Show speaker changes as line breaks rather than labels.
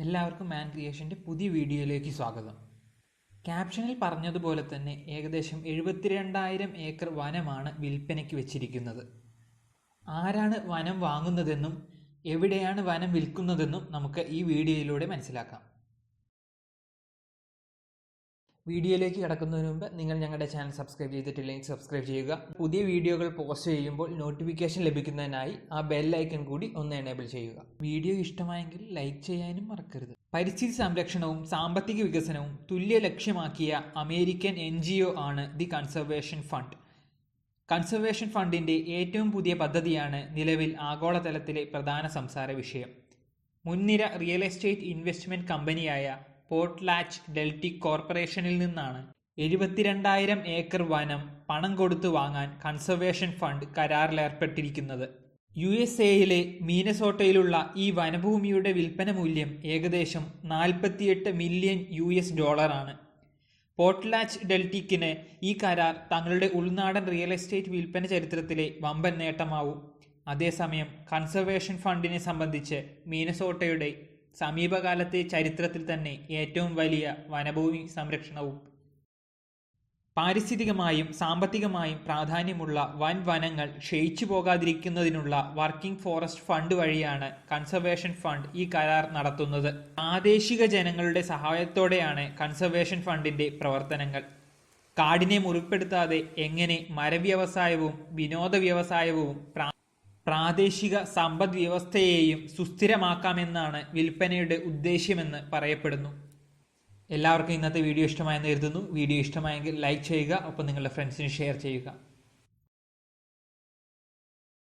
എല്ലാവർക്കും മാൻ ക്രിയേഷൻ്റെ പുതിയ വീഡിയോയിലേക്ക് സ്വാഗതം. ക്യാപ്ഷനിൽ പറഞ്ഞതുപോലെ തന്നെ ഏകദേശം 72,000 ഏക്കർ വനമാണ് വിൽപ്പനയ്ക്ക് വെച്ചിരിക്കുന്നത്. ആരാണ് വനം വാങ്ങുന്നതെന്നും എവിടെയാണ് വനം വിൽക്കുന്നതെന്നും നമുക്ക് ഈ വീഡിയോയിലൂടെ മനസ്സിലാക്കാം. വീഡിയോയിലേക്ക് കടക്കുന്നതിന് മുമ്പ് നിങ്ങൾ ഞങ്ങളുടെ ചാനൽ സബ്സ്ക്രൈബ് ചെയ്തിട്ടില്ലെങ്കിൽ സബ്സ്ക്രൈബ് ചെയ്യുക. പുതിയ വീഡിയോകൾ പോസ്റ്റ് ചെയ്യുമ്പോൾ നോട്ടിഫിക്കേഷൻ ലഭിക്കുന്നതിനായി ആ ബെൽ ഐക്കൺ കൂടി ഒന്ന് എനേബിൾ ചെയ്യുക. വീഡിയോ ഇഷ്ടമായെങ്കിൽ ലൈക്ക് ചെയ്യാനും മറക്കരുത്. പരിസ്ഥിതി സംരക്ഷണവും സാമ്പത്തിക വികസനവും തുല്യ ലക്ഷ്യമാക്കിയ അമേരിക്കൻ NGO ആണ് ദി കൺസർവേഷൻ ഫണ്ട്. കൺസർവേഷൻ ഫണ്ടിന്റെ ഏറ്റവും പുതിയ പദ്ധതിയാണ് നിലവിൽ ആഗോളതലത്തിലെ പ്രധാന സംസാര വിഷയം. മുൻനിര റിയൽ എസ്റ്റേറ്റ് ഇൻവെസ്റ്റ്മെന്റ് കമ്പനിയായ പോർട്ട്ലാച്ച് ഡെൽറ്റിക് കോർപ്പറേഷനിൽ നിന്നാണ് 72,000 ഏക്കർ വനം പണം കൊടുത്തു വാങ്ങാൻ കൺസർവേഷൻ ഫണ്ട് കരാറിലേർപ്പെട്ടിരിക്കുന്നത്. USA മീനസോട്ടയിലുള്ള ഈ വനഭൂമിയുടെ വിൽപ്പന മൂല്യം ഏകദേശം $48 മില്യൺ ആണ്. പോർട്ട്ലാച്ച് ഡെൽറ്റിക്കിന് ഈ കരാർ തങ്ങളുടെ ഉൾനാടൻ റിയൽ എസ്റ്റേറ്റ് വിൽപ്പന ചരിത്രത്തിലെ വമ്പൻ നേട്ടമാവും. അതേസമയം കൺസർവേഷൻ ഫണ്ടിനെ സംബന്ധിച്ച് മീനസോട്ടയുടെ സമീപകാലത്തെ ചരിത്രത്തിൽ തന്നെ ഏറ്റവും വലിയ വനഭൂമി സംരക്ഷണവും പാരിസ്ഥിതികമായും സാമ്പത്തികമായും പ്രാധാന്യമുള്ള വൻ വനങ്ങൾ ക്ഷയിച്ചു പോകാതിരിക്കുന്നതിനുള്ള വർക്കിംഗ് ഫോറസ്റ്റ് ഫണ്ട് വഴിയാണ് കൺസർവേഷൻ ഫണ്ട് ഈ കരാർ നടത്തുന്നത്. പ്രാദേശിക ജനങ്ങളുടെ സഹായത്തോടെയാണ് കൺസർവേഷൻ ഫണ്ടിന്റെ പ്രവർത്തനങ്ങൾ. കാടിനെ മുറിപ്പെടുത്താതെ എങ്ങനെ മരവ്യവസായവും വിനോദ വ്യവസായവും പ്രാദേശിക സമ്പദ് വ്യവസ്ഥയെയും സുസ്ഥിരമാക്കാമെന്നാണ് വിൽപ്പനയുടെ ഉദ്ദേശ്യമെന്ന് പറയപ്പെടുന്നു. എല്ലാവർക്കും ഇന്നത്തെ വീഡിയോ ഇഷ്ടമായെന്ന് കരുതുന്നു. വീഡിയോ ഇഷ്ടമായെങ്കിൽ ലൈക്ക് ചെയ്യുക, ഒപ്പം നിങ്ങളുടെ ഫ്രണ്ട്സിന് ഷെയർ ചെയ്യുക.